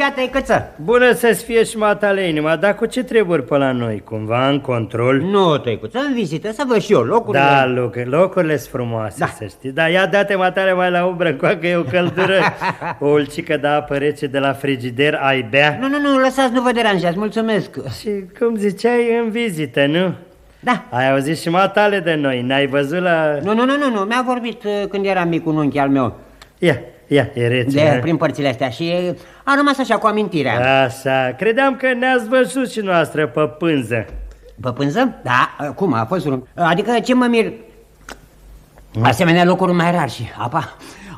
ziua, tăicuță! Bună să-ți fie și matale inima, dar cu ce treburi pe la noi? Cumva în control? Nu, tăicuță, în vizită, să văd și eu locurile. Da, locurile sunt frumoase, da. Să știi. Dar ia date matale mai la umbră, că e o căldură. O ulcică de apă rece de la frigider, ai bea? Nu, lăsați, nu vă deranjați, mulțumesc. Și cum ziceai, în vizită, nu? Da. Ai auzit și matale de noi, n-ai văzut la... Nu, mi-a vorbit când eram mic un unchi al meu. Ia, e rece. De prin părțile astea și a rămas așa cu amintirea. Așa, credeam că ne-ați văzut și noastră pe pânză. Pe pânză? Da, cum a fost? Adică ce mă mir... Asemenea locuri mai rar și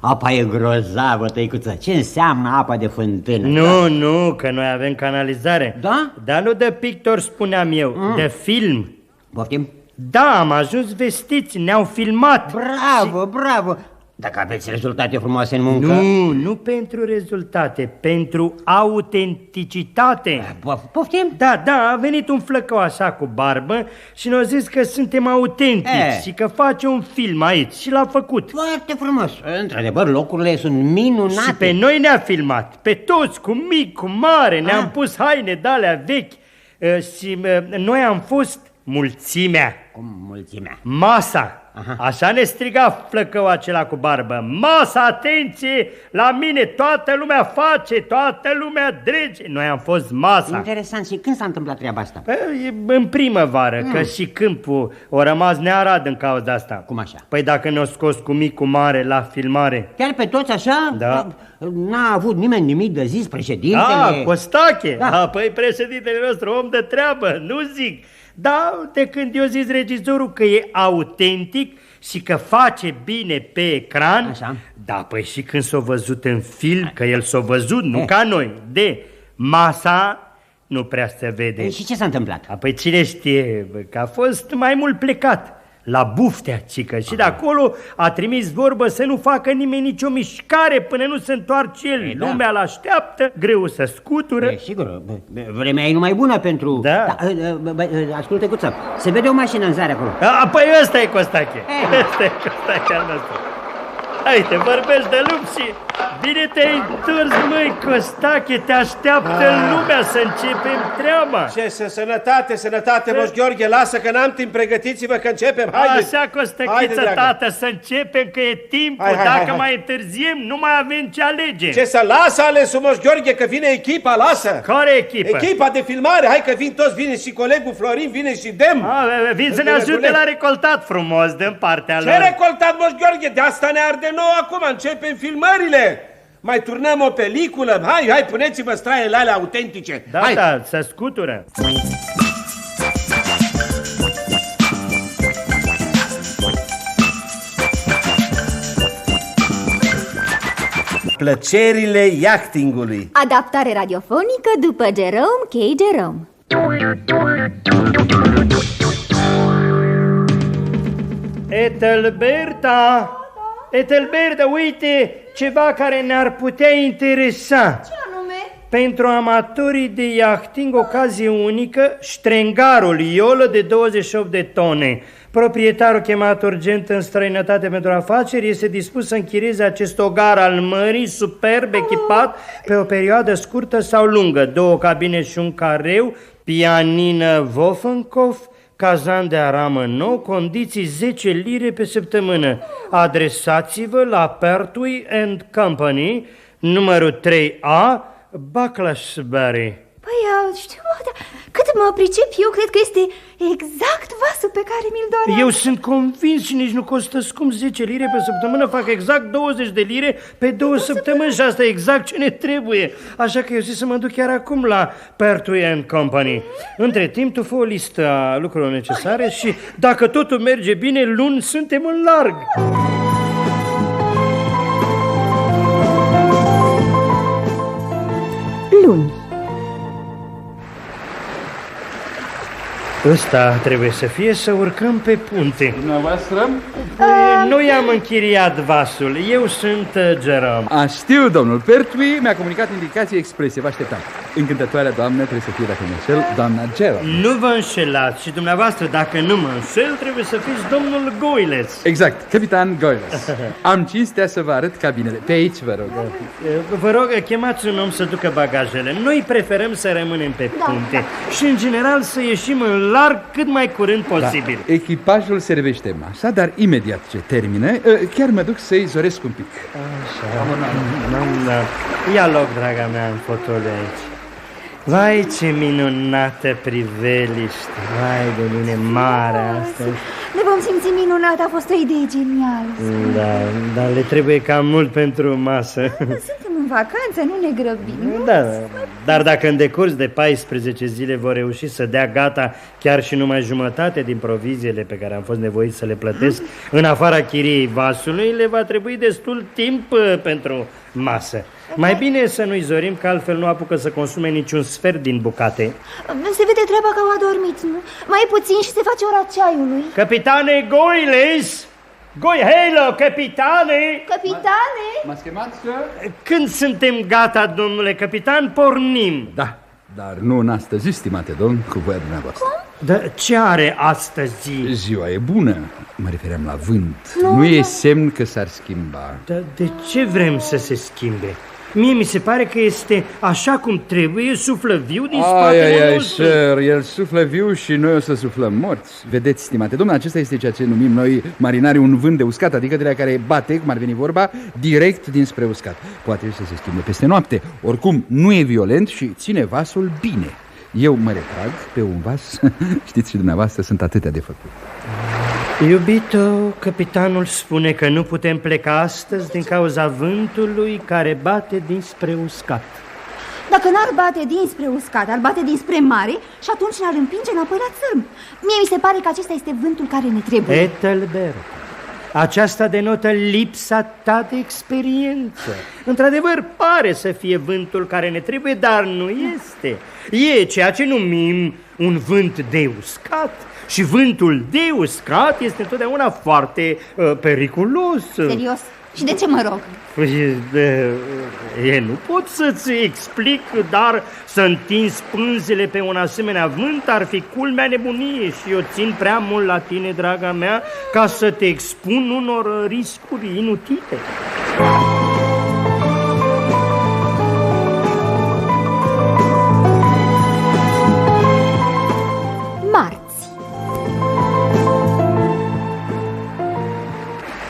apa e grozavă, tăicuță. Ce înseamnă apa de fântână? Nu, că noi avem canalizare. Da? Dar nu de pictor, spuneam eu, de film. Poftim? Da, am ajuns vestiți, ne-au filmat. Bravo! Dacă aveți rezultate frumoase în muncă... Nu pentru rezultate, pentru autenticitate. Poftim? Da, a venit un flăcău așa cu barbă și ne-a zis că suntem autentici și că face un film aici și l-a făcut. Foarte frumos. Într-adevăr, locurile sunt minunate. Și pe noi ne-a filmat, pe toți, cu mic, cu mare, ne-am pus haine de-alea vechi și noi am fost mulțimea. Cum mulțimea? Masa. Așa ne striga flăcău acela cu barbă. Masa, atenție, la mine toată lumea face, toată lumea drege. Noi am fost masa. Interesant, și când s-a întâmplat treaba asta? În primăvară, că și câmpul a rămas nearad în cauza asta. Cum așa? Păi dacă ne-o scos cu mic, cu mare la filmare. Chiar pe toți așa? Da. N-a avut nimeni nimic de zis, președintele? Costache. Păi președintele nostru, om de treabă, nu zic. Da, de când eu zis regizorul că e autentic și că face bine pe ecran. Așa. Da, păi și când s-a văzut în film, că el s-a văzut, nu ca noi, de masa nu prea se vede. Și ce s-a întâmplat? Păi cine știe, că a fost mai mult plecat la Buftea, cică, și de acolo a trimis vorbă să nu facă nimeni nicio mișcare până nu se întoarce el. Lumea l-așteaptă, greu să scutură. Sigur, vremea e numai bună pentru... Da. Ascultă, Cuță, se vede o mașină în zare acolo. Păi ăsta e Costache. Ăsta e Costache al nostru. Haide, vorbești de lup și bine te-ai întors, măi, Costache, te așteaptă lumea să începem treaba. Ce sănătate, Moș Gheorghe, lasă că n-am timp, pregătiți-vă că începem, haide. Așa, Costăchiță, tată, să începem că e timpul, dacă mai întârziem, nu mai avem ce alege. Ce să lasă alesul, Moș Gheorghe, că vine echipa, lasă. Care echipă? Echipa de filmare, hai că vin toți, vine și colegul Florin, vine și Dem. Vin să ne ajute la recoltat frumos din partea lor. Ce recoltat, Moș Gheorghe? De asta ne arde nouă acum, începem filmările. Mai turnăm o peliculă? Hai, puneți-vă straiele alea autentice. Da, să scutură. Plăcerile yachtingului. Adaptare radiofonică după Jerome K. Jerome. Etelberta, uite ceva care ne-ar putea interesa. Ce anume? Pentru amatorii de yachting, ocazie unică, ștrengarul iolă de 28 de tone. Proprietarul chemat urgent în străinătate pentru afaceri este dispus să închirieze acest ogar al mării, superb echipat, pe o perioadă scurtă sau lungă. 2 cabine și un careu, pianină Woffenkoff, cazan de aramă nou, condiții 10 lire pe săptămână. Adresați-vă la Pertwee and Company, numărul 3A, Bucklersbury. Păi, știu, dar cât mă pricep eu, cred că este exact vasul pe care mi-l doream. Eu sunt convins și nici nu costă scump. 10 lire pe săptămână fac exact 20 de lire pe 2 săptămâni și asta e exact ce ne trebuie. Așa că eu zic să mă duc chiar acum la Pertwee and Company. Între timp tu fă o listă a lucrurilor necesare și dacă totul merge bine, luni suntem în larg. Luni. Ăsta trebuie să fie să urcăm pe punte. Dumneavoastră? Noi am închiriat vasul. Eu sunt Jerome. Știu, domnul Pertwee mi-a comunicat indicații exprese. Vă așteptam. Încântătoarea doamnă trebuie să fie, dacă nu înșel, doamna Gerald. Nu vă înșelați și dumneavoastră, dacă nu mă înșel, trebuie să fiți domnul Goiles. Exact, capitan Goiles. Am cinstea să vă arăt cabinele. Pe aici, vă rog. Vă rog, chemați un om să ducă bagajele. Noi preferăm să rămânem pe punte și, în general, să ieșim în larg cât mai curând posibil. Da. Echipajul servește masa, dar imediat ce termină, chiar mă duc să-i zoresc un pic. Așa. Da. Ia loc, draga mea, în fotoliu aici. Vai, ce minunată priveliște. Vai de mine, mare astăzi. Ne vom simți minunat, a fost o idee genială. Da, dar le trebuie cam mult pentru masă. Suntem în vacanță, nu ne grăbim. Da, dar dacă în decurs de 14 zile vor reuși să dea gata chiar și numai jumătate din proviziile pe care am fost nevoit să le plătesc, în afara chiriei vasului, le va trebui destul timp pentru masă. Mai bine să nu-i zorim, că altfel nu apucă să consume niciun sfert din bucate. Se vede treaba că au adormit, nu? Mai puțin și se face ora ceaiului. Capitane Goiles! Hello, capitane! Capitane! M-ați chemat, sir? Când suntem gata, domnule capitan, pornim. Da, dar nu în astăzi, stimate domn, cu voia dumneavoastră. Dar ce are astăzi? Ziua e bună, mă refeream la vânt. Nu e semn că s-ar schimba. Dar de ce vrem să se schimbe? Mie mi se pare că este așa cum trebuie, suflă viu din spatele nostru. Sir, el suflă viu și noi o să suflăm morți. Vedeți, stimate domnule, acesta este ceea ce numim noi marinari un vânt de uscat, adică de la care bate, cum ar veni vorba, direct dinspre uscat. Poate să se schimbe peste noapte. Oricum, nu e violent și ține vasul bine. Eu mă retrag pe un vas. Știți și dumneavoastră, sunt atâtea de făcut. Iubito, capitanul spune că nu putem pleca astăzi din cauza vântului care bate dinspre uscat. Dacă n-ar bate dinspre uscat, ar bate dinspre mare și atunci ne-ar împinge înapoi la țărm. Mie mi se pare că acesta este vântul care ne trebuie. Ethelbert, aceasta denotă lipsa ta de experiență. Într-adevăr, pare să fie vântul care ne trebuie, dar nu este. E ceea ce numim un vânt de uscat. Și vântul de uscat este întotdeauna foarte periculos. Serios? Și de ce mă rog? Nu pot să-ți explic, dar să întinzi pânzele pe un asemenea vânt ar fi culmea nebuniei și eu țin prea mult la tine, draga mea, ca să te expun unor riscuri inutile.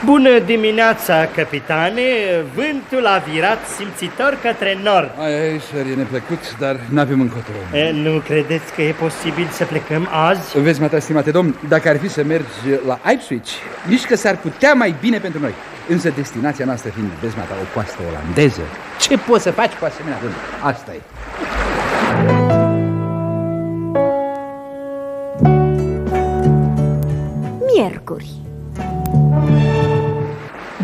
Bună dimineața, capitane! Vântul a virat simțitor către nord. Ai, sir, e neplăcut, dar n-avem încotro. Nu credeți că e posibil să plecăm azi? Vezi, mata, stimate domn, dacă ar fi să mergi la Ipswich, nici că s-ar putea mai bine pentru noi. Însă destinația noastră fiind, vezi, mata, o coastă olandeză, ce poți să faci cu asemenea vânt? Asta e. Miercuri.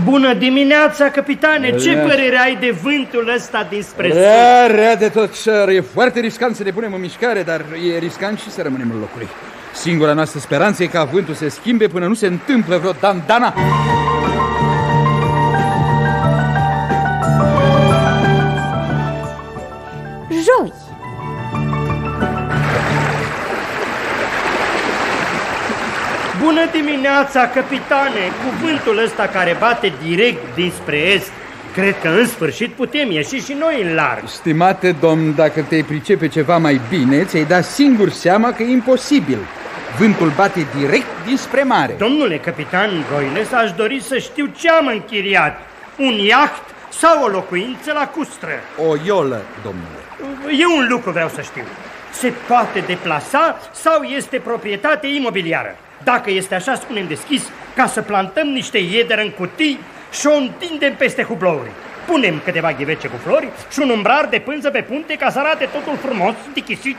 Bună dimineața, capitane! Ce părere ai de vântul ăsta dinspre sud? Rea de tot, sir. E foarte riscant să ne punem în mișcare, dar e riscant și să rămânem în locuri. Singura noastră speranță e ca vântul să schimbe până nu se întâmplă vreo dandana. Joi. Bună dimineața, capitane! Cuvântul ăsta care bate direct dinspre est, cred că în sfârșit putem ieși și noi în larg. Stimate domn, dacă te pricepe ceva mai bine, ți-ai dat singur seama că e imposibil. Vântul bate direct dinspre mare. Domnule capitan Goiles, aș dori să știu ce am închiriat. Un iaht sau o locuință la Custră? O iolă, domnule. E un lucru vreau să știu. Se poate deplasa sau este proprietate imobiliară? Dacă este așa, spunem deschis, ca să plantăm niște iedere în cutii și o întindem peste hublouri. Punem câteva ghivece cu flori și un umbrar de pânză pe punte ca să arate totul frumos, dichisit.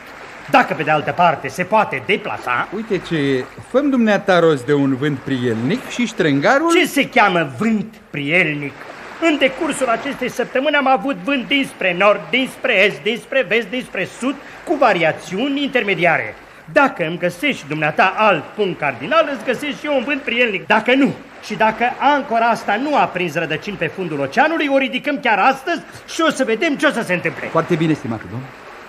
Dacă pe de altă parte se poate deplasa... Uite ce, fă-mi dumneata rost de un vânt prielnic și ștrengarul... Ce se cheamă vânt prielnic? În decursul acestei săptămâni am avut vânt dinspre nord, dinspre est, dinspre vest, dinspre sud, cu variațiuni intermediare. Dacă îmi găsești dumneata alt punct cardinal, îți găsești și eu un vânt prielnic. Dacă nu, și dacă ancora asta nu a prins rădăcini pe fundul oceanului, o ridicăm chiar astăzi și o să vedem ce o să se întâmple. Foarte bine, stimate domn.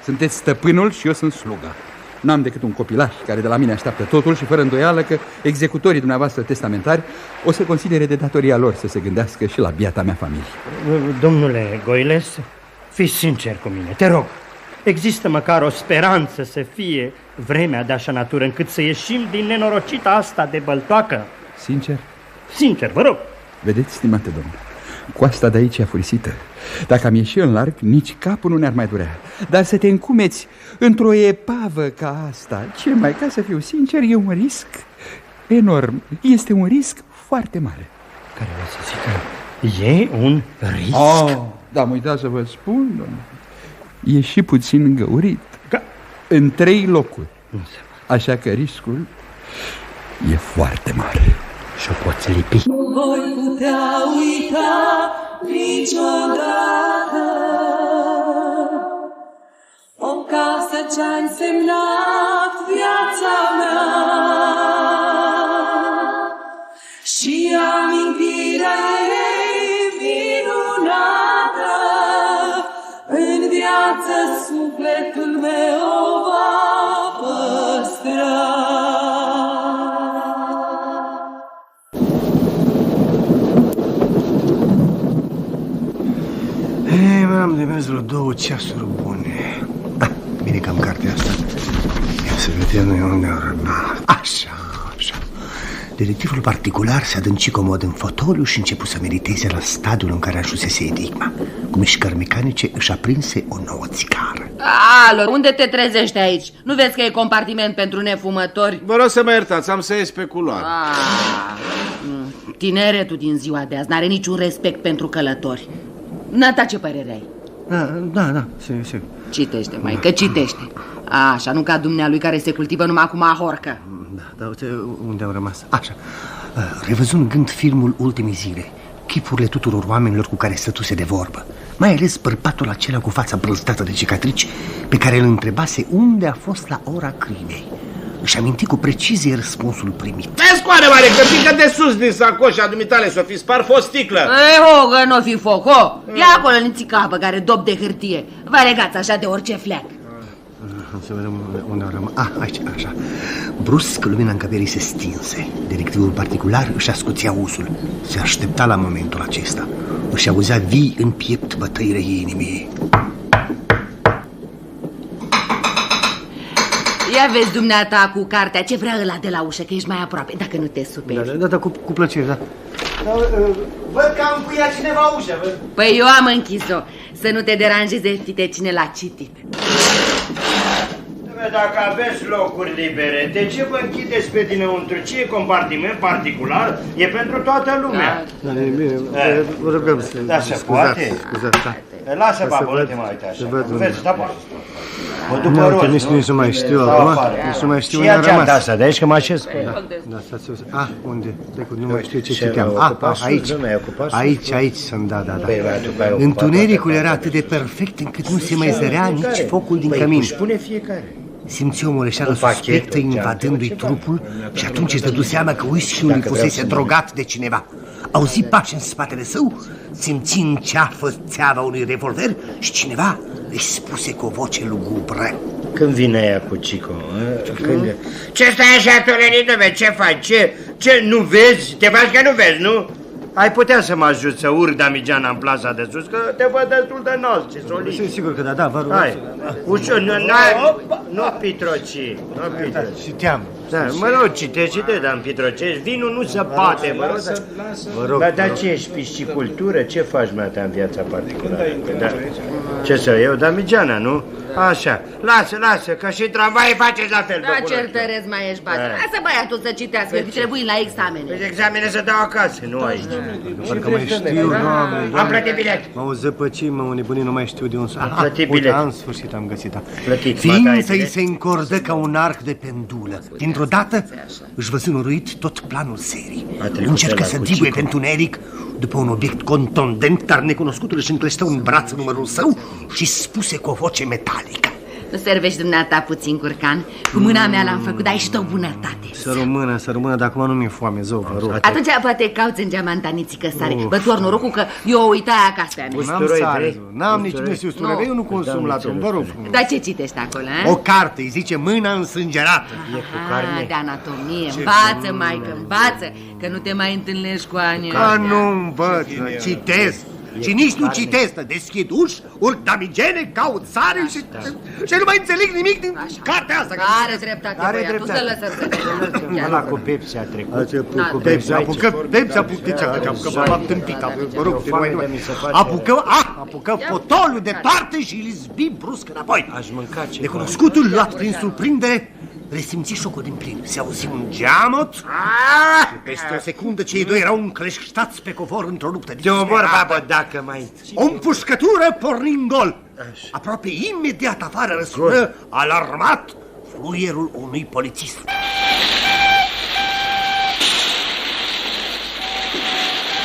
Sunteți stăpânul și eu sunt sluga. N-am decât un copilaș care de la mine așteaptă totul și fără îndoială că executorii dumneavoastră testamentari o să considere de datoria lor să se gândească și la biata mea familie. Domnule Goiles, fii sincer cu mine, te rog. Există măcar o speranță să fie vremea de așa natură încât să ieșim din nenorocita asta de băltoacă? Sincer? Sincer, vă rog. Vedeți, stimate domn, coasta de aici e afurisită. Dacă am ieșit în larg, nici capul nu ne-ar mai durea. Dar să te încumeți într-o epavă ca asta, ce mai, ca să fiu sincer, e un risc enorm. Este un risc foarte mare. Care vreau să zic? E un risc? Da, am uitat să vă spun, domnule. E și puțin găurit. În 3 locuri. Așa că riscul e foarte mare. Și-o poți lipi. Nu voi putea uita niciodată o casă ce-a însemnat viața mea și amintirea ei minunată. În viață sufletul meu o va păstra. Am de mers vreo 2 ceasuri bune. Bine că am cartea asta. Ia să vedem noi unde au rămas. Așa. Detectivul particular se adânci comod în fotoliu și începu să mediteze la stadiul în care ajunsese enigma. Cu mișcări mecanice își aprinse o nouă țigară. Alo, unde te trezești aici? Nu vezi că e compartiment pentru nefumători? Vă rog să mă iertați, am să ies pe culoare. Tineretul din ziua de azi n-are niciun respect pentru călători. Nata, ce părere ai? Da, sigur. Citește, mai că citește. Așa, nu ca dumnealui care se cultivă numai cu mahorcă. Da, uite unde au rămas. Așa, revăzând gând filmul ultimii zile, chipurile tuturor oamenilor cu care stătuse de vorbă, mai ales bărbatul acela cu fața brăzdată de cicatrici, pe care îl întrebase unde a fost la ora crimei. Își aminti cu precizie răspunsul primit. Scoare, mare, că pică de sus din sacoșa dumitale, s-o fi spart o sticlă. Că n-o fi foc, Ia acolo nițica pe care dop de hârtie. Vă legați așa de orice fleac. Să vedem unde au rămas. Aici, așa. Brusc, lumina încăperii se stinse. Detectivul particular își ascuțea usul. Se aștepta la momentul acesta. Își auzea vii în piept bătăile inimii. Ia vezi dumneata cu cartea ce vrea ăla de la ușă, că ești mai aproape, dacă nu te superi. Da, cu plăcere, da. Văd că am încuiat cineva ușa, văd. Păi eu am închis-o, să nu te deranjeze fite cine l-a citit. Dacă aveți locuri libere, de ce vă închideți pe dinăuntru? Ce e compartiment particular? E pentru toată lumea. Da, bine, vă rugăm să... Da, se poate? Scuzați, da. Lasă, babă, nu te mai uite așa. Vezi, da, poate. Mă duc pe rost. Nici nu mai știu acum. Nici nu mai știu unde am rămas. Asta, de aici că mă așez. Da, stați. Unde? Nu mai știu ce citeam. Aici sunt, da. Întunericul era atât de perfect încât nu se mai zărea nici focul din cămin. Spune fiecare. Simți o moleșeală suspectă invadându-i trupul și atunci își dădu seama că whisky-ul îi fusese drogat de cineva. Auzi pași în spatele său, simți în ceafă țeava unui revolver și cineva îi spuse cu o voce lugubră. Când vine ea cu Cico? Ce stai așa, Tolenidove, ce faci? Ce, nu vezi? Te faci că nu vezi, nu? Ai putea să mă ajut să urc Damigeana în plaza de sus, că te văd destul de înalt și solid. Sunt sigur că da, vă rog. Hai, ușor, nu pitroci. Citeam. Da, mă rog, citește, dar în pitrocești, vinul nu se poate, vă rog. Dar ce ești, piscicultură? Ce faci, mea ta, în viața particulară? Ce să eu, Damigeana, nu? Așa, lasă, că și tramvaie faceți la fel. Da, certăresc mai ești bate. Lasă băiatul să citească, că trebuie la examene. Păi examene să dau acasă, nu aici. Parcă mai știu, Doamne. Am plătit bilet. M-au zăpăcit, m-au nebunit, nu mai știu de unde. Am plătit bilet. În sfârșit am găsit-o. Ființa îi se încordă ca un arc de pendulă. Dintr-o dată își văzu înnoruit tot planul serii. Încercă să dibuie pe întuneric după un obiect contundent, dar necunoscutul își încleștă un braț în numărul său și spuse cu o voce metalică. Nu servești dumneata puțin curcan? Cu mâna mea l-am făcut, ai și o bunătate. Să rămână, dar acum nu mi-e foame, zău, vă rog. Atunci poate cauți în geamantaniții sare. Bă-tor norocul că eu uitai acasă pe-a mea. N-am sare, n-am nici usturoi, eu nu consum la drum, vă rog. Dar ce citești acolo, O carte, îi zice Mâna însângerată. De anatomie, învață, maică, învață, că nu te mai întâlnești cu ani. Că nu învăț, citesc. Și nici nu citesc, deschid uși, urc damigene, caut sare și nu mai înțeleg nimic din cartea asta. Are dreptate, băiat, tu să lăsăm. Ăla cu Pepsi a trecut. Cu Pepsi, apucă Pepsi, apucă fotolul departe și îl zbi brusc înapoi. Aș mânca ceva. Necunoscutul, luat prin surprindere, resimți șocul din plin. Se auzi un geamăt și peste o secundă cei doi erau încleștați pe covor într-o luptă Te omor, babă, dacă mai... O împușcătură porni în gol. Aproape imediat afară răsună, alarmat, fluierul unui polițist.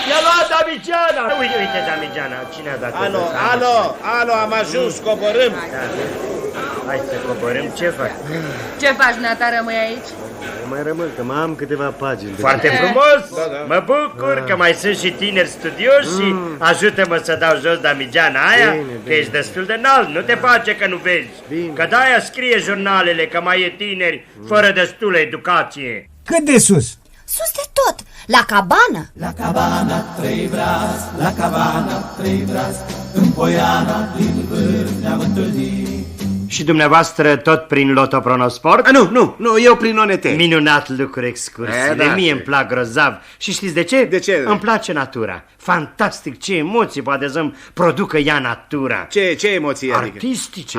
I-a luat Damigeana! Uite Damigeana, cine a dat? Alo, am ajuns, coborâm. Hai să coborâm, ce faci? Ce faci, dumneata, rămâi aici? Mai rămân, că mai am câteva pagini. Foarte frumos! Mă bucur că mai sunt și tineri studioși și ajută-mă să dau jos Damigeana aia, că ești destul de înalt, nu te face că nu vezi. Că de-aia scrie jurnalele că mai e tineri fără destulă educație. Cât de sus? Sus de tot, la cabană. La cabana trei brazi, la cabana trei brazi, în Poiana din vârf ne-am întâlnit. Și dumneavoastră tot prin Lotopronosport? Nu, eu prin ONT. Minunat lucru excursiile, mie îmi plac grozav. Și știți de ce? De ce? Îmi place natura. Fantastic, ce emoții poate să-mi producă ea natura. Ce emoții? Artistice.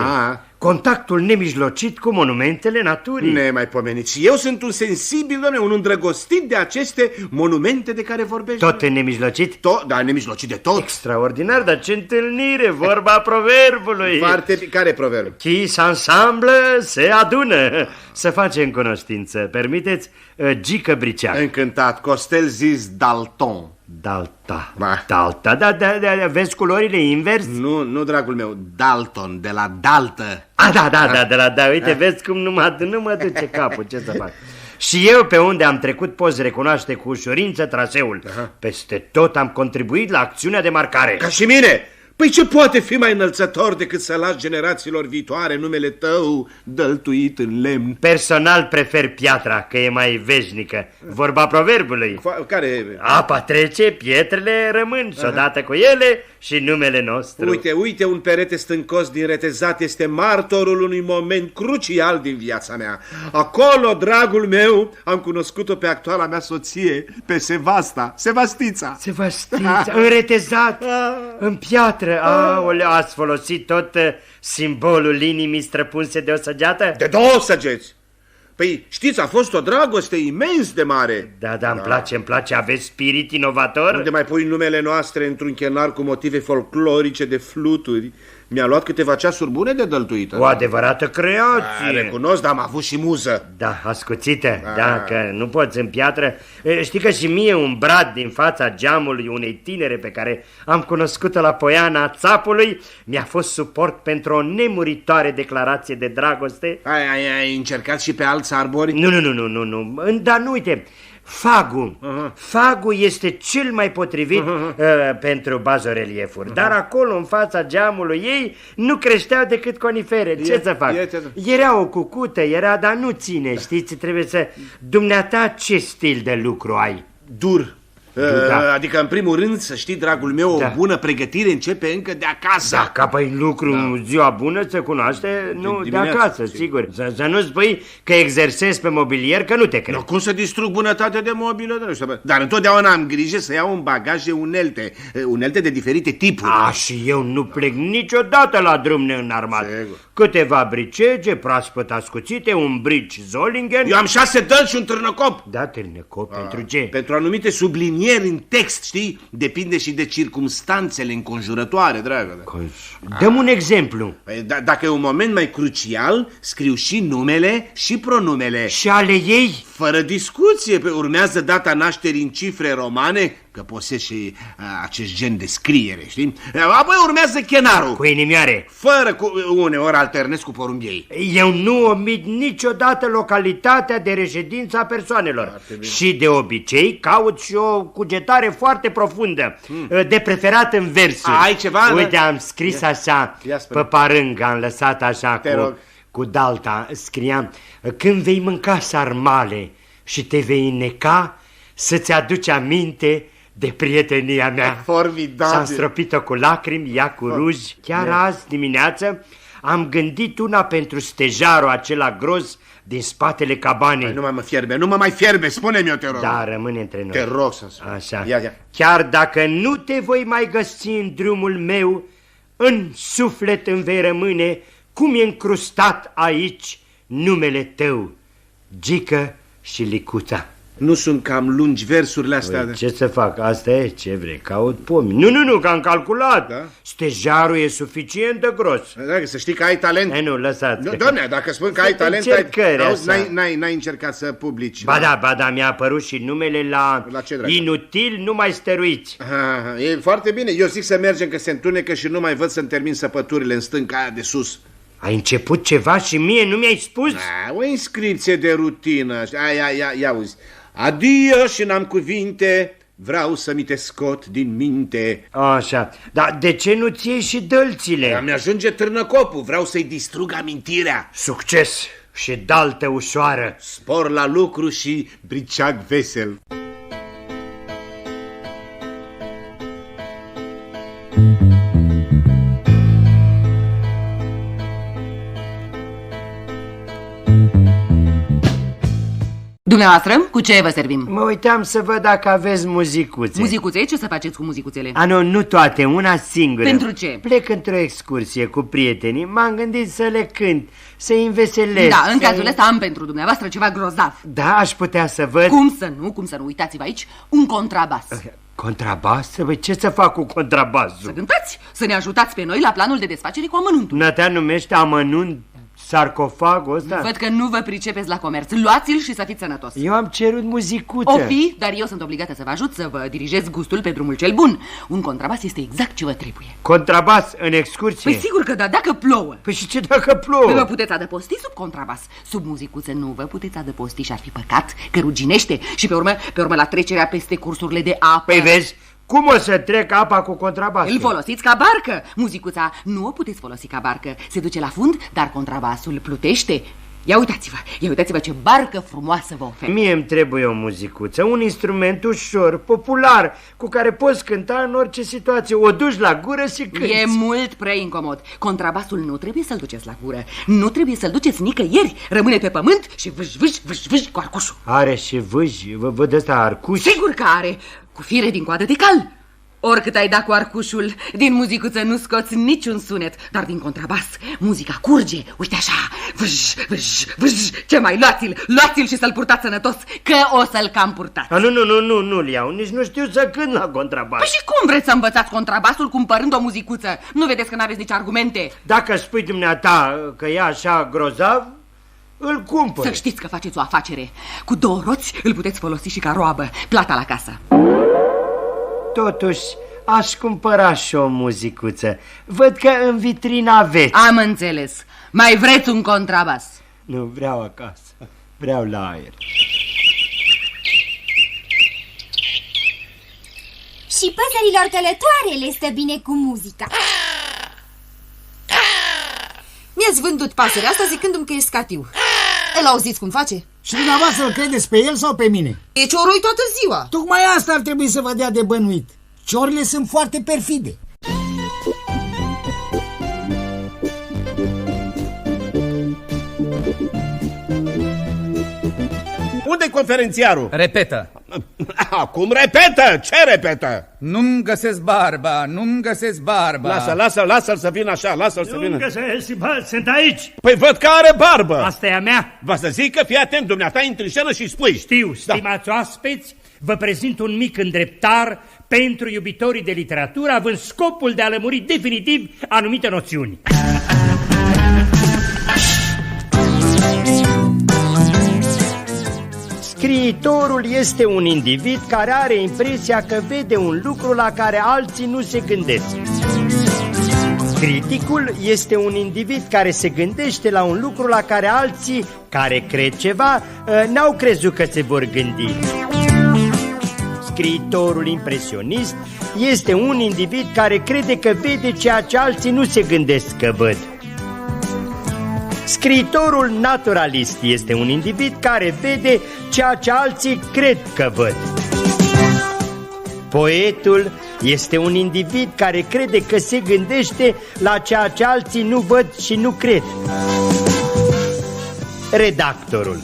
Contactul nemijlocit cu monumentele naturii. Nemaipomenit. Și eu sunt un sensibil, doamne, un îndrăgostit de aceste monumente de care vorbești. Tot în nemijlocit? Da, nemijlocit de tot. Extraordinar, dar ce întâlnire, vorba proverbului. Foarte... Care proverb? Qui s'ensemble se adună. Să facem cunoștință. Permiteți, Gică Briceac. Încântat, Costel zis Dalton. Dalta. Da, vezi culorile invers? Nu, dragul meu, Dalton, de la Daltă. Da, uite, vezi cum nu mă duce capul, ce să fac. Și eu, pe unde am trecut, poți recunoaște cu ușurință traseul. Peste tot am contribuit la acțiunea de marcare. Ca și mine! Păi ce poate fi mai înălțător decât să lași generațiilor viitoare numele tău dăltuit în lemn? Personal prefer piatra, că e mai veșnică. Vorba proverbului. Care? Apa trece, pietrele rămân și odată cu ele și numele nostru. Uite, un perete stâncos din Retezat este martorul unui moment crucial din viața mea. Acolo, dragul meu, am cunoscut-o pe actuala mea soție, pe Sevastița, în Retezat, în piatră. Aoleu, ați folosit tot simbolul inimii străpunse de o săgeată? De 2 săgeți! Păi, știți, a fost o dragoste imens de mare. Da, îmi place, aveți spirit inovator? Unde mai pui numele noastre într-un chenar cu motive folclorice de fluturi. Mi-a luat câteva ceasuri bune de dăltuită. O adevărată creație. Recunosc, dar am avut și muză. Da, ascuțită, că nu poți în piatră. Știi că și mie un brad din fața geamului unei tinere pe care am cunoscut-o la Poiana Țapului mi-a fost suport pentru o nemuritoare declarație de dragoste. Ai încercat și pe alți arbori? Nu, dar nu, uite... Fagul este cel mai potrivit pentru bazoreliefuri, dar acolo în fața geamului ei nu creșteau decât conifere. Ce să fac? Era o cucută, dar nu ține, știți, trebuie să... Dumneata ce stil de lucru ai? Dur. Adică, în primul rând, să știi, dragul meu, o bună pregătire începe încă de acasă. Da, ca păi lucru, ziua bună se cunoaște, nu de acasă, sigur. Să nu spui că exersezi pe mobilier, că nu te cred. Cum să distrug bunătatea de mobilă? Dar întotdeauna am grijă să iau în bagaje unelte de diferite tipuri. Și eu nu plec niciodată la drum neînarmat. Câteva bricege proaspăt ascuțite, un brici Zollingen. Eu am 6 dălți și un târnăcop. Da, târnăcop, pentru ce? Pentru anumite sublinieri în text, știi? Depinde și de circumstanțele înconjurătoare, dragă. Dăm un exemplu. Dacă e un moment mai crucial, scriu și numele și pronumele. Și ale ei? Fără discuție, urmează data nașterii în cifre romane, că posezi și acest gen de scriere, știi? Apoi urmează chenarul. Cu inimioare. Fără uneori alternezi cu porumbiei. Eu nu omit niciodată localitatea de reședință a persoanelor. Și de obicei caut și o cugetare foarte profundă, de preferat în versuri. Ai ceva? Uite, am scris așa, pe parângă, am lăsat așa cu dalta, scriam: când vei mânca sarmale și te vei înneca, să-ți aduci aminte de prietenia mea. Formidabil. S-a stropit-o cu lacrimi, ea cu ruji. Chiar azi dimineață am gândit una pentru stejarul acela gros din spatele cabanei. Păi, nu mă mai fierbe, spune-mi-o, te rog. Da, rămâne între noi. Te rog să Așa. Ia. Chiar dacă nu te voi mai găsi în drumul meu, în suflet îmi vei rămâne, cum e încrustat aici numele tău, Gică și Licuța. Nu sunt cam lungi versurile astea? Păi, ce să fac? Asta e? Ce vrei? Caut pomi. Nu, că am calculat. Da? Stejarul e suficient de gros. Dacă să știi că ai talent. Nu, lăsați. Doamne, dacă spun că ai talent, n-ai încercat să publici. Ba da, mi-a apărut și numele la Inutil, nu mai stăruiți. E foarte bine. Eu zic să mergem, că se întunecă și nu mai văd să-mi termin săpăturile în stânca aia de sus. Ai început ceva și mie nu mi-ai spus? O inscripție de rutină. Ia auzi. Adio și n-am cuvinte, vreau să mi te scot din minte. Așa, dar de ce nu-ți iei și dălțile? Mi-ajunge târnăcopul, vreau să-i distrug amintirea. Succes și daltă ușoară. Spor la lucru și briceag vesel. Dumneavoastră, cu ce vă servim? Mă uitam să văd dacă aveți muzicuțe. Muzicuțe? Ce să faceți cu muzicuțele? Nu toate, una singură. Pentru ce? Plec într-o excursie cu prietenii, m-am gândit să le cânt, să-i înveselesc. Da, în cazul ăsta am pentru dumneavoastră ceva grozav. Da, aș putea să văd. Cum să nu, uitați-vă aici, un contrabas. Contrabas? Ce să fac cu contrabasul? Să cântați, să ne ajutați pe noi la planul de desfacere cu amănuntul. Nătea numește amănunt sarcofagul ăsta? Văd că nu vă pricepeți la comerț. Luați-l și să fiți sănătos. Eu am cerut muzicuță. O fi, dar eu sunt obligată să vă ajut să vă dirigez gustul pe drumul cel bun. Un contrabas este exact ce vă trebuie. Contrabas în excursie? Păi sigur că da, dacă plouă. Păi și ce dacă plouă? Păi vă puteți adăposti sub contrabas. Sub muzicuță nu vă puteți adăposti și ar fi păcat că ruginește. Și pe urmă la trecerea peste cursurile de apă. Păi vezi? Cum o să trec apa cu contrabasul? Îl folosiți ca barcă. Muzicuța nu o puteți folosi ca barcă. Se duce la fund, dar contrabasul plutește. Ia uitați-vă ce barcă frumoasă vă ofer. Mie îmi trebuie o muzicuță, un instrument ușor, popular, cu care poți cânta în orice situație. O duci la gură și cânti. E mult prea incomod. Contrabasul nu trebuie să-l duceți la gură. Nu trebuie să-l duceți nicăieri. Rămâne pe pământ și vâș cu arcușul. Are și vâș? Văd ăsta arcuș? Sigur că are. Cu fire din coadă de cal. Oricât ai dat cu arcușul, din muzicuță nu scoți niciun sunet, dar din contrabas muzica curge, uite așa, vâș, ce mai luați-l și să-l purtați sănătos, că o să-l cam purtați. Nu-l iau, nici nu știu să cânt la contrabas. Păi și cum vreți să învățați contrabasul cumpărând o muzicuță? Nu vedeți că n-aveți nici argumente? Dacă spui dumneata că e așa grozav, îl cumpăr. Să știți că faceți o afacere. Cu 2 roți îl puteți folosi și ca roabă, plata la casă. Totuși, aș cumpăra și o muzicuță. Văd că în vitrină aveți. Am înțeles. Mai vreți un contrabas? Nu, vreau acasă. Vreau la aer. Și păsărilor călătoare le stă bine cu muzica. Mi-ați vândut pasărea asta zicându-mi că e scatiu. Îl auziți cum face? Și dumneavoastră îl credeți pe el sau pe mine? E cioroi toată ziua. Tocmai asta ar trebui să vă dea de bănuit. Ciorile sunt foarte perfide. Unde-i conferențiarul? Repetă. Cum repetă? Ce repetă? Nu-mi găsesc barba, nu-mi găsesc barba. Lasă-l să vină așa, lasă-l să vină. Nu găsesc, sunt aici. Păi văd că are barbă. Asta e a mea. Va să zic că fii atent, dumneata, intri în scenă și spui. Știu, stimați oaspeți, vă prezint un mic îndreptar pentru iubitorii de literatură, având scopul de a lămuri definitiv anumite noțiuni. Scriitorul este un individ care are impresia că vede un lucru la care alții nu se gândesc. Criticul este un individ care se gândește la un lucru la care alții, care cred ceva, n-au crezut că se vor gândi. Scriitorul impresionist este un individ care crede că vede ceea ce alții nu se gândesc că văd. Scriitorul naturalist este un individ care vede ceea ce alții cred că văd. Poetul este un individ care crede că se gândește la ceea ce alții nu văd și nu cred. Redactorul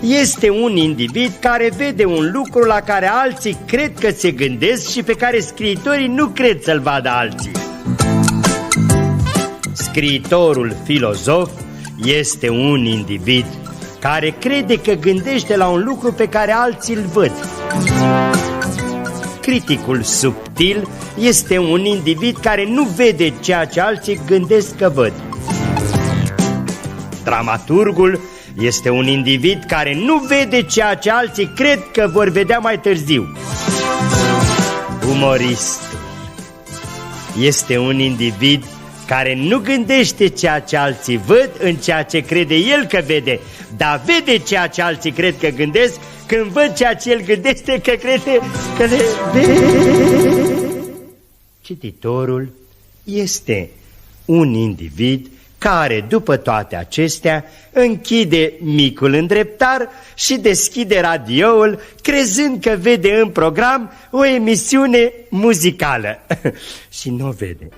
este un individ care vede un lucru la care alții cred că se gândesc și pe care scriitorii nu cred să-l vadă alții. Scriitorul filozof este un individ care crede că gândește la un lucru pe care alții îl văd. Criticul subtil este un individ care nu vede ceea ce alții gândesc că văd. Dramaturgul este un individ care nu vede ceea ce alții cred că vor vedea mai târziu. Umoristul este un individ care nu gândește ceea ce alții văd în ceea ce crede el că vede, dar vede ceea ce alții cred că gândesc când văd ceea ce el gândește că crede că le vede. Cititorul este un individ care, după toate acestea, închide micul îndreptar și deschide radioul, crezând că vede în program o emisiune muzicală. Și nu o vede.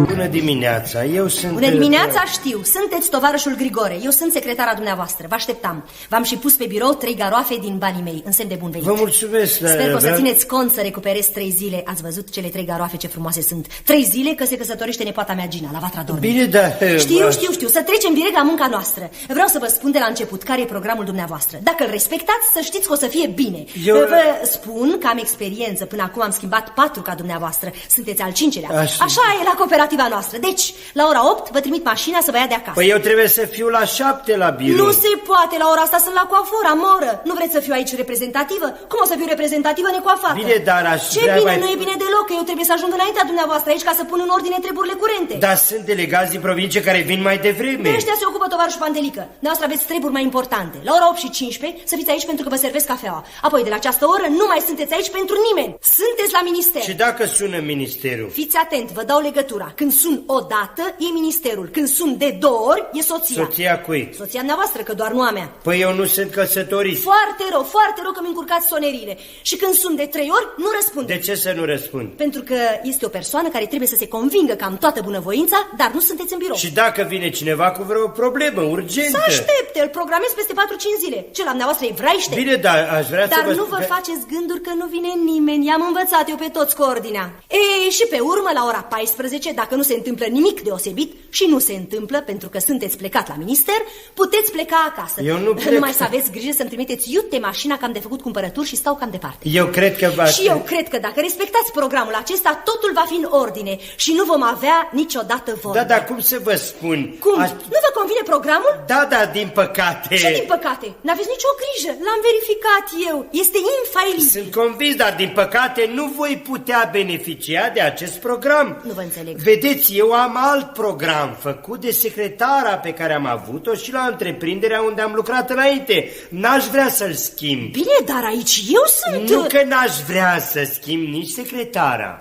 Bună dimineața, eu sunt... Bună dimineața, știu, sunteți tovarășul Grigore, eu sunt secretara dumneavoastră, vă așteptam. V-am și pus pe birou 3 garoafe din banii mei, în semn de bun venit. Vă mulțumesc. Sper că o să țineți cont să recuperez 3 zile. Ați văzut cele 3 garoafe ce frumoase sunt? 3 zile că se căsătorește nepoata mea Gina la Vatra Dornei. Bine, da... Știu, să trecem direct la munca noastră. Vreau să vă spun de la început care e programul dumneavoastră. Dacă îl respectați, să știți că o să fie bine. Vă spun că am experiență, până acum am schimbat 4 ca dumneavoastră. Sunteți al 5-lea. Așa e la cooperativa noastră. Deci, la ora 8 vă trimit mașina să vă ia de acasă. Păi eu trebuie să fiu la 7 la birou. Nu se poate, la ora asta sunt la coafură, amoră. Nu vreți să fiu aici reprezentativă? Cum o să fiu reprezentativă necoafată? Bine, dar aș Ce bine, nu e bine deloc, că eu trebuie să ajung înaintea dumneavoastră aici ca să pun în ordine treburile curente. Dar sunt delegați din provincie care vin mai devreme. De ăștia se ocupă tovarășul Pantelică. Dumneavoastră aveți treburi mai importante. La ora 8 și 15 să fiți aici pentru că vă servesc cafeaua. Apoi de la această oră nu mai sunteți aici pentru nimeni. Sunteți la minister. Și dacă sună ministerul? Fiți atent, vă dau legătura. Când sun o dată, e ministerul. Când sun de 2 ori, e soția. Soția cui? Soția dumneavoastră, că doar nu a mea. Păi eu nu sunt căsătorit. Foarte rău că mi încurcați sonerile. Și când sun de 3 ori, nu răspund. De ce să nu răspund? Pentru că este o persoană care trebuie să se convingă că am toată bunăvoința, dar nu sunteți în birou. Și dacă vine cineva cu vreo problemă urgentă? Să aștepte, îl programez peste 4-5 zile. Ce la dumneavoastră e vraiște? Bine, dar aș vrea dar să vă... nu vă faceți gânduri că nu vine nimeni. I-am învățat eu pe toți cu ordinea. Și pe urmă, la ora 14, dacă nu se întâmplă nimic deosebit, și nu se întâmplă pentru că sunteți plecat la minister, puteți pleca acasă. Eu nu plec. Numai să aveți grijă să-mi trimiteți iute mașina că am de făcut cumpărături și stau cam departe. Eu cred că va... Și eu cred că dacă respectați programul acesta, totul va fi în ordine și nu vom avea niciodată vorbă. Da, dar cum să vă spun? Cum? Nu vă convine programul? Da, din păcate. Ce din păcate? N-aveți nicio grijă, l-am verificat eu. Este infailibil. Sunt convins, dar din păcate nu voi putea beneficia de acest program. Nu vă înțeleg. Vedeți, eu am alt program făcut de secretara pe care am avut-o și la întreprinderea unde am lucrat înainte. N-aș vrea să-l schimb. Bine, dar aici eu sunt... Nu că n-aș vrea să schimb nici secretara.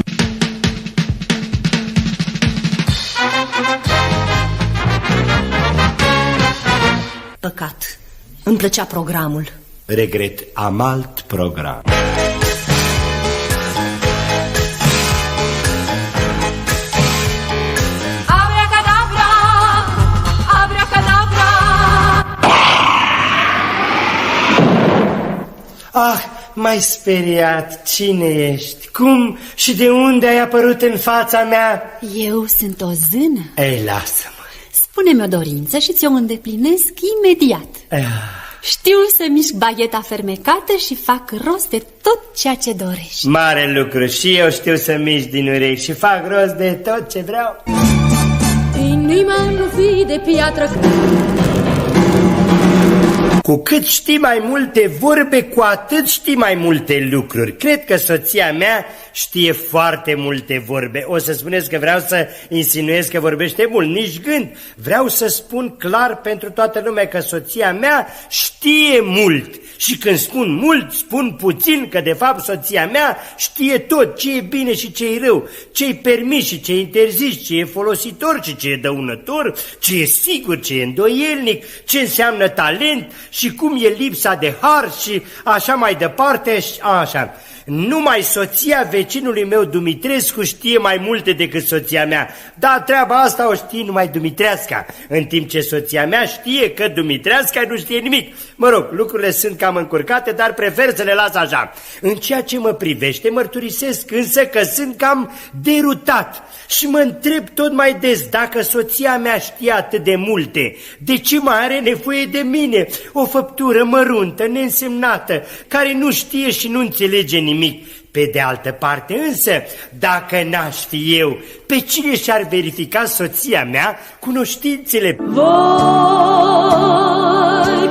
Păcat. Îmi plăcea programul. Regret, am alt program. Ah, m-ai speriat. Cine ești? Cum și de unde ai apărut în fața mea? Eu sunt o zână. Ei, lasă-mă. Spune-mi o dorință și ți-o îndeplinesc imediat. Știu să mișc bagheta fermecată și fac rost de tot ceea ce dorești. Mare lucru, și eu știu să mișc din urechi și fac rost de tot ce vreau. Inima nu fi de piatră. Cu cât știi mai multe vorbe, cu atât știi mai multe lucruri. Cred că soția mea știe foarte multe vorbe. O să spuneți că vreau să insinuez că vorbește mult, nici gând. Vreau să spun clar pentru toată lumea că soția mea știe mult. Și când spun mult, spun puțin, că de fapt soția mea știe tot, ce e bine și ce e rău, ce e permis și ce e interzis, ce e folositor și ce e dăunător, ce e sigur, ce e îndoielnic, ce înseamnă talent și cum e lipsa de har și așa mai departe și așa. Numai soția vecinului meu Dumitrescu știe mai multe decât soția mea, dar treaba asta o știe numai Dumitreasca, în timp ce soția mea știe că Dumitreasca nu știe nimic. Mă rog, lucrurile sunt cam încurcate, dar prefer să le las așa. În ceea ce mă privește, mărturisesc însă că sunt cam derutat și mă întreb tot mai des dacă soția mea știe atât de multe, de ce mai are nevoie de mine, o făptură măruntă, neînsemnată, care nu știe și nu înțelege nimic. Pe de altă parte însă, dacă n-aș fi eu, pe cine și-ar verifica soția mea cunoștințele? Voi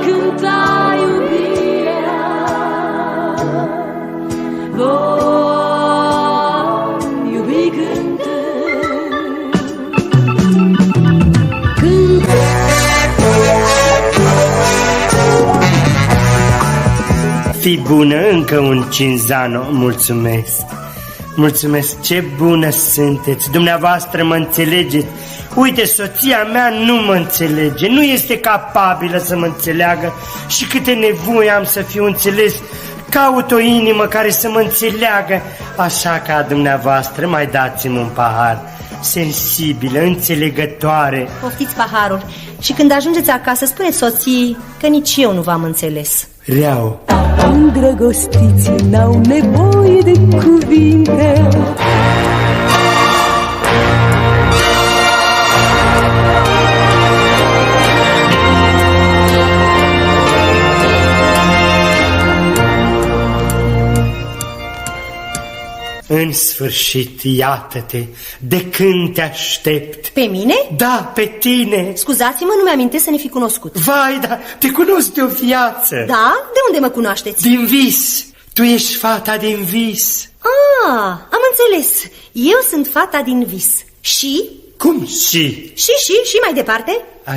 cânta iubirea, voi iubi cântând. Fii bună, încă un cinzano, mulțumesc. Mulțumesc, ce bună sunteți, dumneavoastră mă înțelegeți. Uite, soția mea nu mă înțelege, nu este capabilă să mă înțeleagă și câte nevoie am să fiu înțeles. Caut o inimă care să mă înțeleagă, așa ca dumneavoastră, mai dați-mi un pahar. Sensibilă, înțelegătoare. Poftiți paharul și când ajungeți acasă spuneți soției că nici eu nu v-am înțeles. Reau. Îndrăgostiții n-au nevoie de cuvinte. În sfârșit, iată-te, de când te aștept. Pe mine? Da, pe tine. Scuzați-mă, nu mi-amintesc să ne fi cunoscut. Vai, da, te cunosc de o viață. Da? De unde mă cunoașteți? Din vis. Tu ești fata din vis. Ah, am înțeles. Eu sunt fata din vis. Și? Cum și? Și mai departe? Da,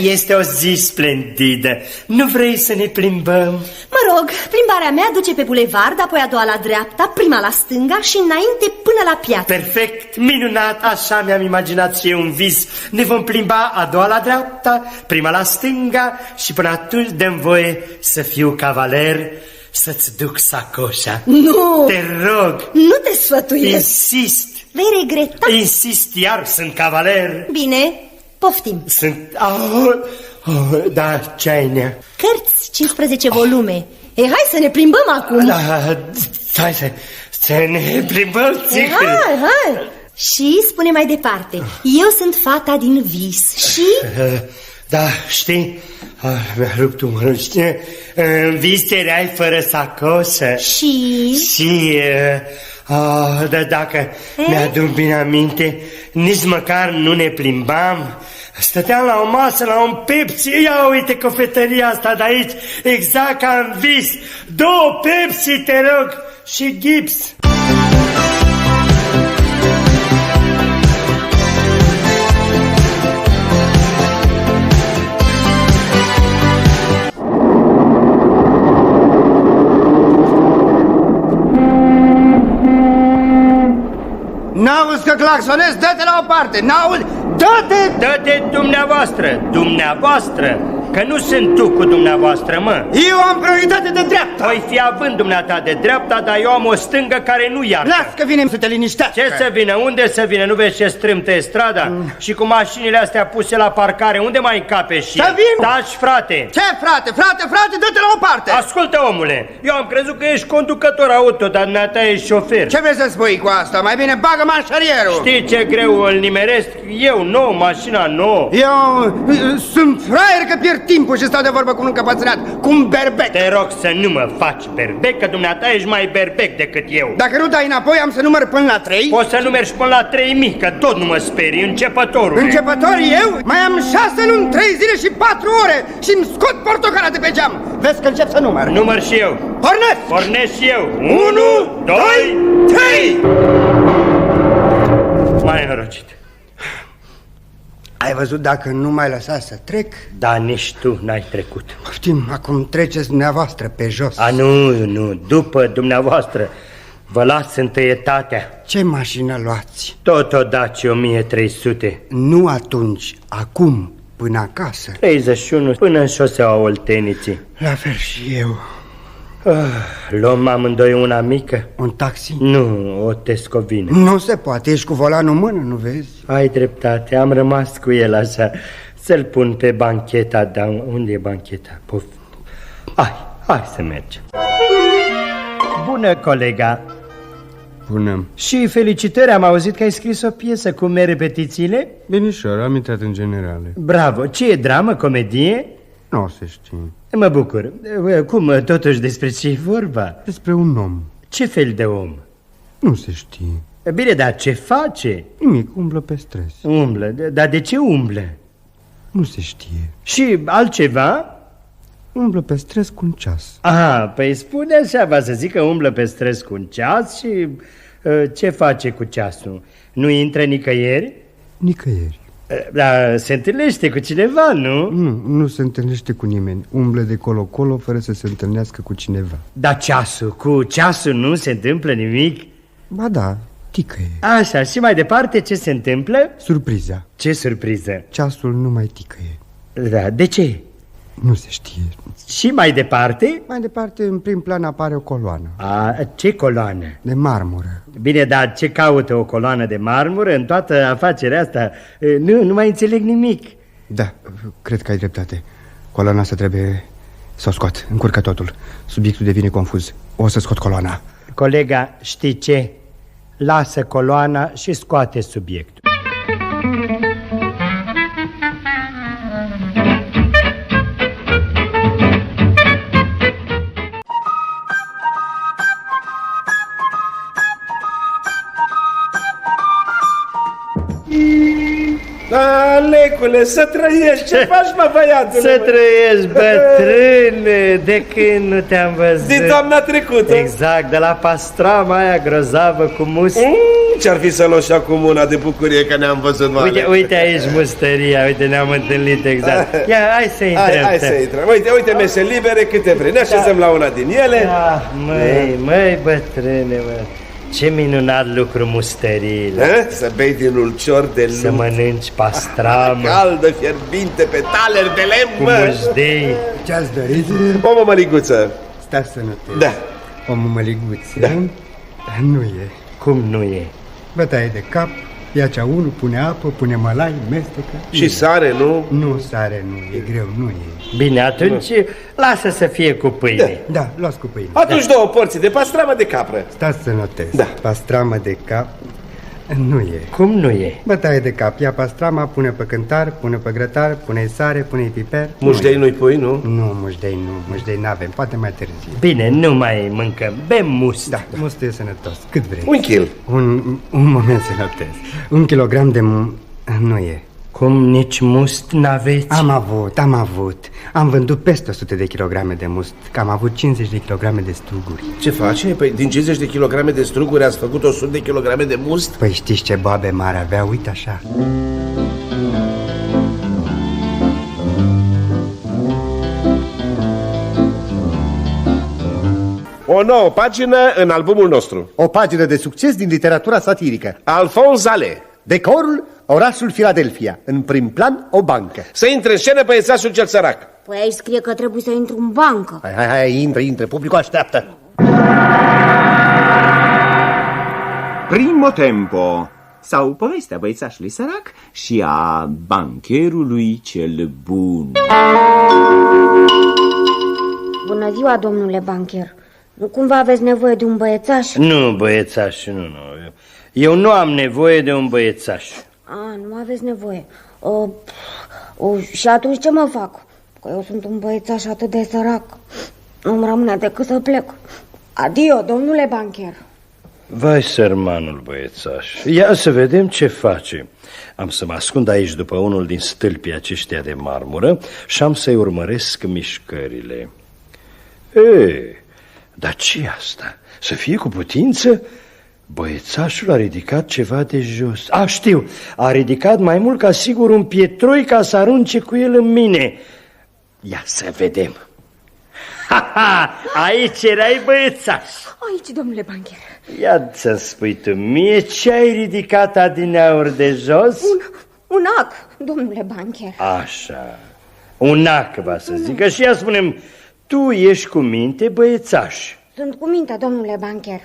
este o zi splendidă. Nu vrei să ne plimbăm? Mă rog, plimbarea mea duce pe bulevard, apoi a doua la dreapta, prima la stânga și înainte până la piață. Perfect, minunat, așa mi-am imaginat și eu un vis. Ne vom plimba a doua la dreapta, prima la stânga și până atunci dăm voie să fiu cavaler, să-ți duc sacoșa. Nu! Te rog! Nu te sfătuiesc! Insist! Vei regreta. Insist, iar sunt cavaler. Bine, poftim. Sunt... da, ce ai nea? Cărți, 15 volume. Hai să ne plimbăm acum. Da, hai să ne plimbăm, țică. Hai. Și spune mai departe. Eu sunt fata din vis și... Da, știi, mi-a rupt umărul. În vis te erai fără sacoșă. Și... dar dacă mi-aduc bine aminte, nici măcar nu ne plimbam. Stăteam la o masă, la un Pepsi. Ia uite cofetăria asta de aici, exact ca în vis. 2 Pepsi, te rog, și gips. N-auzi că claxonezi? Dă-te la o parte! N-auzi? Dă-te! Dă-te dumneavoastră, că nu sunt tu cu dumneavoastră, mă. Eu am prioritate de dreapta. Voi fi având dumneata de dreapta, dar eu am o stângă care nu iartă. Las că vine să te liniștească. Ce să vină? Unde să vină? Nu vezi ce strâmtă e strada? Și cu mașinile astea puse la parcare, unde mai încape și... Să vin! Taci, frate! Ce, frate, dă-te la o parte! Ascultă, omule, eu am crezut că ești conducător auto, dar dumneata ești șofer. Ce vrei să spui cu asta? Mai bine bagă manșarierul. Știi ce greu îl nimeresc? Eu nou, mașina nouă. Eu sunt fraier că pierd timpul și stau de vorbă cu un încăpățânat, cu un berbec. Te rog să nu mă faci berbec, că dumneata ești mai berbec decât eu. Dacă nu dai înapoi, am să număr până la 3. Poți să numeri și până la 3000, că tot nu mă sperii, începătorul. Începător eu? Mai am 6 luni, 3 zile și 4 ore și îmi scot portocala de pe geam. Vezi că încep să număr. Număr și eu. Pornesc! Pornesc și eu. 1, 2, 3! Mai norocit. Ai văzut dacă nu mai lăsa să trec? Da, nici tu n-ai trecut. Poftim, acum treceți dumneavoastră pe jos. A, nu, după dumneavoastră. Vă las întâietatea. Ce mașină luați? Tot o Daci 1300. Nu atunci, acum, până acasă. 31 până în șoseaua Olteniții. La fel și eu. Luăm amândoi una mică? Un taxi? Nu, o tescovină. Nu se poate, ești cu volanul în mână, nu vezi? Ai dreptate, am rămas cu el așa. Să-l pun pe bancheta, dar unde e bancheta? Hai să mergem. Bună, colega. Bună. Și felicitări, am auzit că ai scris o piesă. Cum merg repetițiile? Binișor, am intrat în generale. Bravo, ce e, dramă, comedie? Nu se știe. Mă bucur. Cum, totuși, despre ce e vorba? Despre un om. Ce fel de om? Nu se știe. Bine, dar ce face? Nimic, umblă pe stres. Umblă, dar de ce umblă? Nu se știe. Și altceva? Umblă pe stres cu un ceas. Aha, păi spune așa, va să zic că umblă pe stres cu un ceas și ce face cu ceasul? Nu intră nicăieri? Nicăieri. Dar se întâlnește cu cineva, nu? Nu se întâlnește cu nimeni. Umblă de colo-colo fără să se întâlnească cu cineva. Dar ceasul, cu ceasul nu se întâmplă nimic? Ba da, ticăie. Așa, și mai departe ce se întâmplă? Surpriza. Ce surpriză? Ceasul nu mai ticăie. Da, de ce? Nu se știe. Și mai departe? Mai departe, în prim plan, apare o coloană. Ce coloană? De marmură. Bine, dar ce caută o coloană de marmură în toată afacerea asta? Nu mai înțeleg nimic. Da, cred că ai dreptate. Coloana asta trebuie să o scot. Încurcă totul. Subiectul devine confuz. O să scot coloana. Colega, știi ce? Lasă coloana și scoate subiectul. Alecule, să trăiești, ce faci, mă, băiatule? Să trăiești, bătrâne, de când nu te-am văzut? Din toamna trecută. Exact, de la pastrama aia grozavă cu musti. Ce-ar fi să luăm și acum una de bucurie că ne-am văzut, mă. Uite aici mustăria, uite, ne-am întâlnit exact. Ia, hai să intrăm. Hai să intrăm. Uite mese libere, câte vrei. Ne așezăm la una din ele. Măi, bătrâne, mă. Ce minunat lucru musteriile. Să bei din ulcior de lut. Să mănânci pastramă caldă, fierbinte, pe taler de lemn, cu mușdei. Ce-ați dorit? O mămăliguță. Stați sănătos. Da. O mămăliguță. Da. Nu e. Cum nu e? Bătaie de cap, ia cea unul, pune apă, pune mălai, mestecă. Și sare, nu? Nu sare, nu, e greu, nu e. Bine, atunci lasă să fie cu pâine. Da, luați cu pâine. Atunci 2 porții de pastramă de capră. Stați să notez. Da. Pastramă de cap nu e. Cum nu e? Bătaie de cap, ia pastrama, pune pe cântar, pune pe grătar, pune sare, pune piper. Mușdei nu-i pui, nu? Nu, mușdei n-avem, poate mai târziu. Bine, nu mai mâncăm, bem must. Da, mustul e sănătos, cât vrei. 1 kil. Un moment să notez. 1 kilogram de nu e. Cum, nici must n-aveți? Am avut. Am vândut peste 100 de kilograme de must, că am avut 50 de kilograme de struguri. Ce face? Păi din 50 de kilograme de struguri ați făcut 100 de kilograme de must? Păi știți ce boabe mari avea? Uite așa. O nouă pagină în albumul nostru. O pagină de succes din literatura satirică. Alphonse Allais. Decorul, orașul Philadelphia. În prim plan, o bancă. Să intre în scenă băiețașul cel sărac. Păi aici scrie că trebuie să intru în bancă. Hai, intră, publicul așteaptă. Primo tempo. Sau povestea băiețașului sărac și a bancherului cel bun. Bună ziua, domnule bancher. Nu cumva aveți nevoie de un băiețaș? Nu, băiețaș, nu. Eu nu am nevoie de un băiețaș. Nu aveți nevoie. Și atunci ce mă fac? că eu sunt un băiețaș atât de sărac. Nu-mi rămâne decât să plec. Adio, domnule bancher. Vai, sărmanul băiețaș, ia să vedem ce face. Am să mă ascund aici după unul din stâlpii aceștia de marmură și am să-i urmăresc mișcările. Dar ce asta? Să fie cu putință? Băiețașul a ridicat ceva de jos. Știu, a ridicat mai mult ca sigur un pietroi ca să arunce cu el în mine. Ia să vedem. Aici erai, băiețaș. Aici, domnule bancher. Ia să-mi spui tu mie ce ai ridicat adineauri de jos? Un ac, domnule bancher. Așa, un ac, va să zică. Și ia spune-mi, tu ești cu minte, băiețaș? Sunt cu minte, domnule bancher.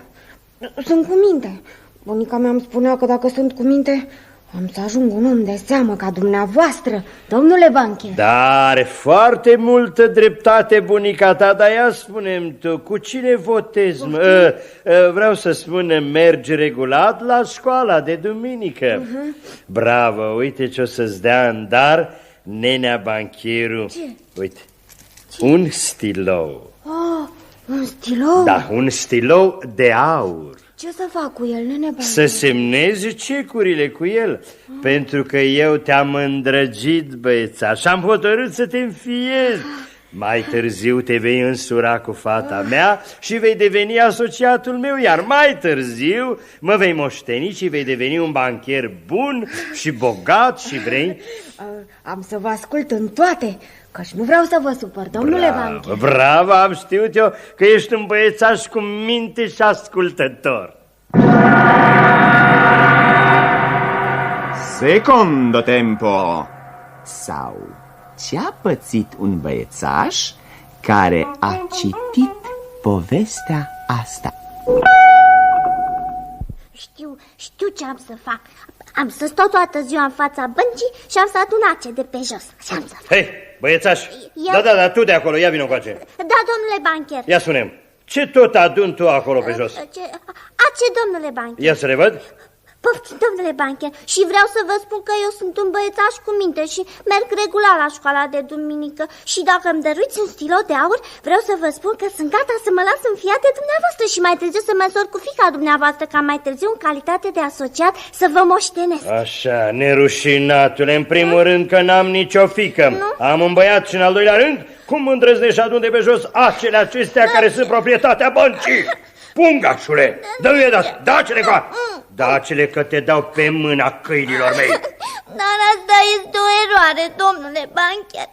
Sunt cu minte. Bunica mea îmi spunea că dacă sunt cu minte, am să ajung un om de seamă ca dumneavoastră, domnule bancher. Da, are foarte multă dreptate bunica ta, dar ia spune-mi tu, cu cine votezi? Vreau să spun, mergi regulat la școala de duminică. Bravo, uite ce o să-ți dea în dar nenea bancherul. Ce? Uite, un stilou. Un stilou? Da, un stilou de aur. Ce să fac cu el, nene bancher? Să semnezi cecurile cu el, pentru că eu te-am îndrăgit, băieța, și am hotărât să te înfiez. Mai târziu te vei însura cu fata mea și vei deveni asociatul meu, iar mai târziu mă vei moșteni și vei deveni un bancher bun și bogat și vrei... Am să vă ascult în toate, căci nu vreau să vă supăr, domnule bancher. Bravo, am știut eu că ești un băiețaș cu minte și ascultător. Secondo tempo. Sau ce-a pățit un băiețaș care a citit povestea asta? Știu ce am să fac. Am să stau toată ziua în fața băncii și am să adun ace de pe jos. Hei, băiețaș, da, tu de acolo, ia vino încoace. Da, domnule bancher. Ia spune-mi, ce tot adun tu acolo pe jos? Ace, domnule bancher. Ia să le văd. Poftim, domnule bancher, și vreau să vă spun că eu sunt un băiețaș cu minte și merg regulat la școala de duminică. Și dacă îmi dăruiți un stilou de aur, vreau să vă spun că sunt gata să mă las înfiat de dumneavoastră și mai târziu să mă însor cu fiica dumneavoastră, ca mai târziu în calitate de asociat să vă moștenesc. Așa, nerușinatule, în primul rând că n-am nicio fiică. Am un băiat și în al doilea rând, cum îndrăznești adun de pe jos acele acestea care sunt proprietatea băncii? Pungașule, dă-mi dați-le ca... Dați-le că te dau pe mâna câinilor mei. Dar asta este o eroare, domnule bancher.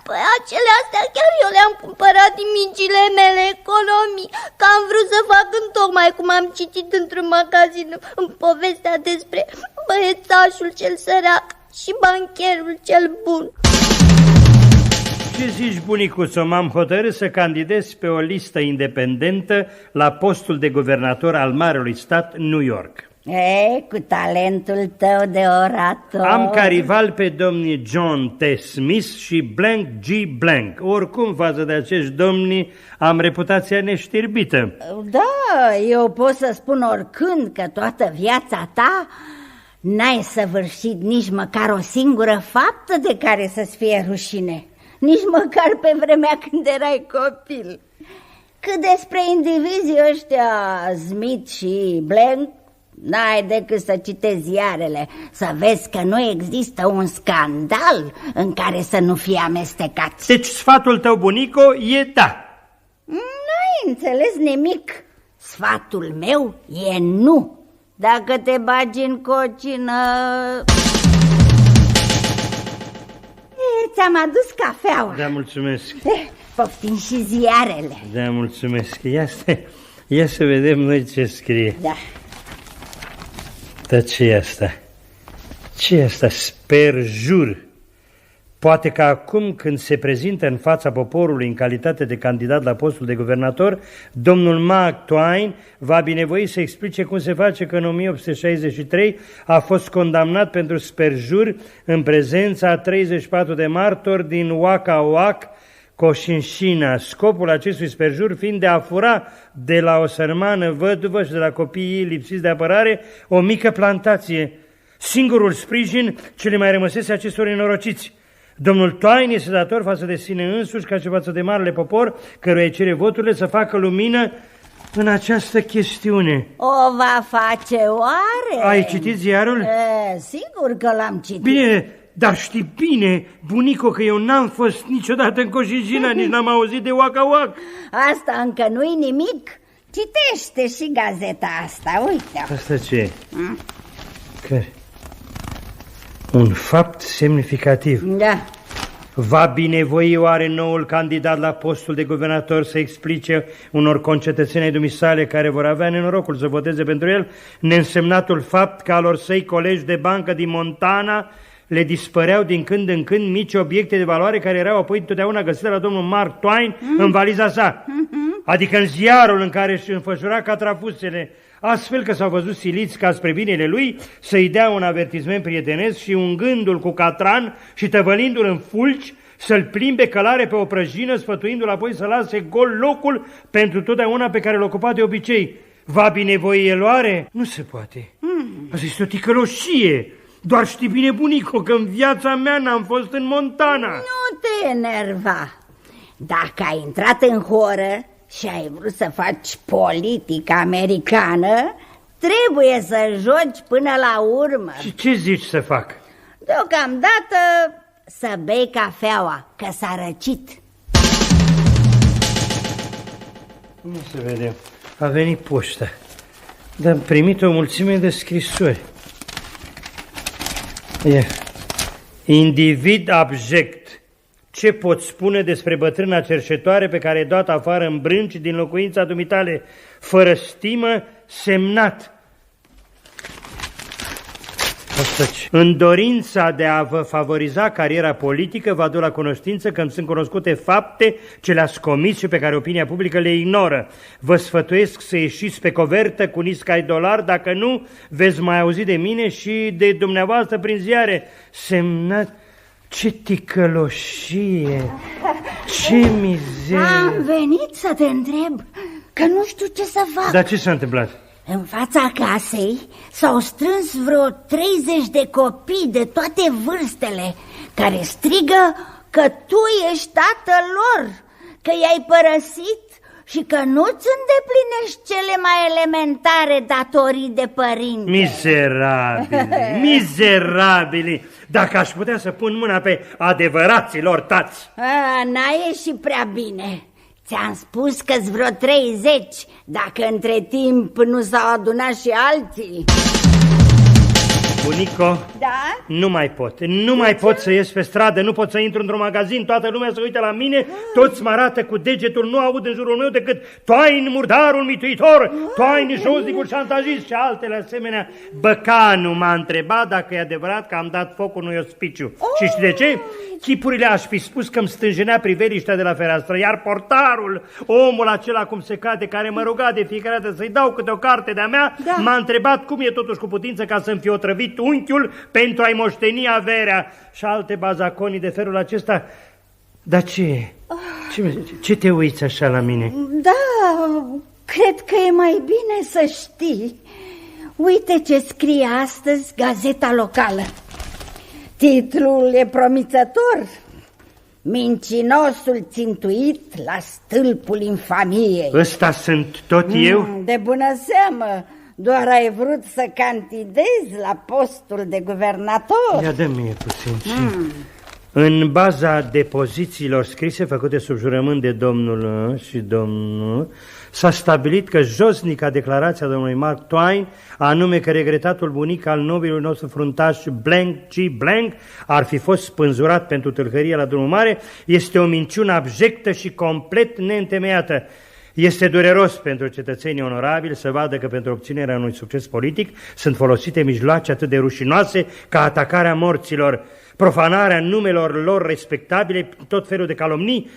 Păi acele astea chiar eu le-am cumpărat din micile mele economii, că am vrut să fac întocmai cum am citit într-un magazin în povestea despre băiețașul cel sărac și bancherul cel bun. Ce zici, bunicuțo, m-am hotărât să candidez pe o listă independentă la postul de guvernator al marelui stat New York. Cu talentul tău de orator. Am ca rival pe domnii John T. Smith și Blank G. Blank. Oricum, față de acești domni, am reputația neștirbită. Da, eu pot să spun oricând că toată viața ta n-ai săvârșit nici măcar o singură faptă de care să-ți fie rușine. Nici măcar pe vremea când erai copil. Cât despre indivizii ăștia, Smith și Blank, n-ai decât să citezi ziarele, să vezi că nu există un scandal în care să nu fie amestecați. Deci sfatul tău, bunico, e da. N-ai înțeles nimic. Sfatul meu e nu. Dacă te bagi în cocină... Ți-am adus cafeaua. Da, mulțumesc. Poftim și ziarele. Da, mulțumesc. Ia să vedem noi ce scrie. Da. Dar ce e asta? Ce e asta? Sperjur. Poate că acum, când se prezintă în fața poporului în calitate de candidat la postul de guvernator, domnul Mark Twain va binevoi să explice cum se face că în 1863 a fost condamnat pentru sperjur în prezența a 34 de martori din Wacawac, Cochinchina, scopul acestui sperjur fiind de a fura de la o sărmană văduvă și de la copiii lipsiți de apărare o mică plantație, singurul sprijin ce le mai rămăsese acestor nenorociți. Domnul Twain este dator față de sine însuși, ca și față de marele popor, căruia îi cere voturile, să facă lumină în această chestiune. O va face oare? Ai citit ziarul? Sigur că l-am citit. Bine, dar știi bine, bunico, că eu n-am fost niciodată în Coșigina, nici n-am auzit de Waka Waka. Asta încă nu-i nimic. Citește și gazeta asta, uite. Asta ce e? Care? Un fapt semnificativ. Da. Va binevoi oare noul candidat la postul de guvernator să explice unor concetățeni ai dumisale care vor avea nenorocul să voteze pentru el neînsemnatul fapt că alor săi colegi de bancă din Montana le dispăreau din când în când mici obiecte de valoare care erau apoi totdeauna găsite la domnul Mark Twain în valiza sa, adică în ziarul în care își înfășura catrafusele, astfel că s-au văzut siliți ca spre binele lui să-i dea un avertisment prietenesc și ungându-l cu catran și tăvălindu-l în fulgi să-l plimbe călare pe o prăjină, sfătuindu-l apoi să lase gol locul pentru totdeauna pe care l ocupa de obicei. Va binevoi el oare? Nu se poate. Asta este o ticăloșie. Doar știi bine, bunico, că în viața mea n-am fost în Montana. Nu te enerva. Dacă ai intrat în horă și ai vrut să faci politică americană, trebuie să joci până la urmă. Și ce zici să fac? Deocamdată să bei cafeaua, că s-a răcit. Nu se vede. A venit poșta. Dar am primit o mulțime de scrisori. Individ abject. Ce poți spune despre bătrâna cerșetoare pe care e dat afară în brânci din locuința dumitale, fără stimă, semnat? În dorința de a vă favoriza cariera politică, vă aduc la cunoștință că îmi sunt cunoscute fapte ce le-ați comis și pe care opinia publică le ignoră. Vă sfătuiesc să ieșiți pe covertă cu niscai $, dacă nu, veți mai auzi de mine și de dumneavoastră prin ziare. Semnat... Ce ticăloșie! Ce mizerie! Am venit să te întreb, că nu știu ce să fac. Dar ce s-a întâmplat? În fața casei s-au strâns vreo 30 de copii de toate vârstele, care strigă că tu ești tatăl lor, că i-ai părăsit și că nu-ți îndeplinești cele mai elementare datorii de părinți. Miserabili, miserabili! Dacă aș putea să pun mâna pe adevărații lor tați. N-a ieșit prea bine. Ți-am spus că-s vreo 30, dacă între timp nu s-au adunat și alții. Bunico, da? Nu mai pot, nu mai pot să ies pe stradă, nu pot să intru într-un magazin, toată lumea se uită la mine, toți mă arată cu degetul, nu aud în jurul meu decât Twain, murdarul mituitor, Twain, josnicul șantajist și altele asemenea. Băcanu m-a întrebat dacă e adevărat că am dat foc unui ospiciu. Și știi de ce? Chipurile aș fi spus că îmi stânjenea priveliștea de la fereastră, iar portarul, omul acela cum se cade, care mă ruga de fiecare dată să-i dau câte o carte de-a mea, m-a întrebat cum e totuși cu putință ca să-mi fi otrăvit unchiul pentru a-i moșteni averea și alte bazaconii de felul acesta. Dar ce? Ce te uiți așa la mine? Da, cred că e mai bine să știi. Uite ce scrie astăzi gazeta locală. Titlul e promițător. Mincinosul țintuit la stâlpul infamiei. Ăsta sunt tot eu? De bună seamă. Doar ai vrut să candidezi la postul de guvernator. Ia dă-mi mie puțin. În baza depozițiilor scrise făcute sub jurământ de domnul și domnul, s-a stabilit că josnica declarația domnului Mark Twain, anume că regretatul bunic al nobilului nostru fruntaș Blank G. Blank ar fi fost spânzurat pentru tâlhărie la drumul mare, este o minciună abjectă și complet neîntemeiată. Este dureros pentru cetățenii onorabili să vadă că pentru obținerea unui succes politic sunt folosite mijloace atât de rușinoase ca atacarea morților, profanarea numelor lor respectabile, tot felul de calomnii.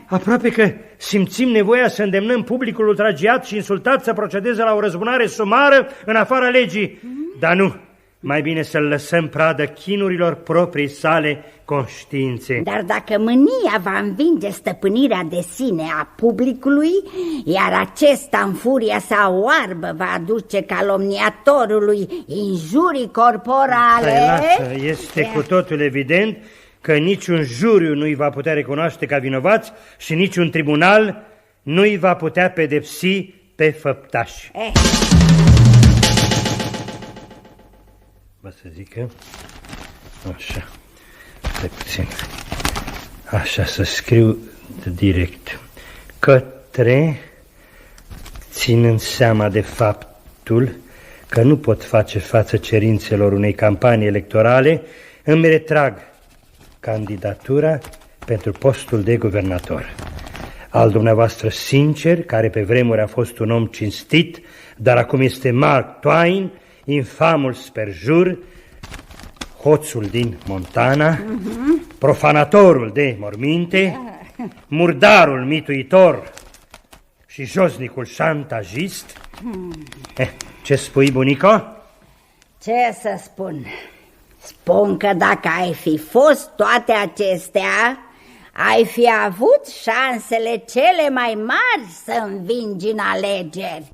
Aproape că simțim nevoia să îndemnăm publicul ultragiat și insultat să procedeze la o răzbunare sumară în afara legii. Dar nu, mai bine să-l lăsăm pradă chinurilor proprii sale conștiințe. Dar dacă mânia va învinge stăpânirea de sine a publicului, iar acesta în furia sa oarbă va aduce calomniatorului injurii corporale... Lasă, este cu totul evident că niciun juriu nu-i va putea recunoaște ca vinovați și niciun tribunal nu-i va putea pedepsi pe făptași. Vă să zică, așa, stai puțin, așa să scriu direct, către, ținând seama de faptul că nu pot face față cerințelor unei campanii electorale, îmi retrag candidatura pentru postul de guvernator. Al dumneavoastră sincer, care pe vremuri a fost un om cinstit, dar acum este Mark Twain, infamul sperjur, hoțul din Montana, profanatorul de morminte, murdarul mituitor și josnicul șantajist. Ce spui, bunico? Ce să spun? Spun că dacă ai fi fost toate acestea, ai fi avut șansele cele mai mari să învingi în alegeri.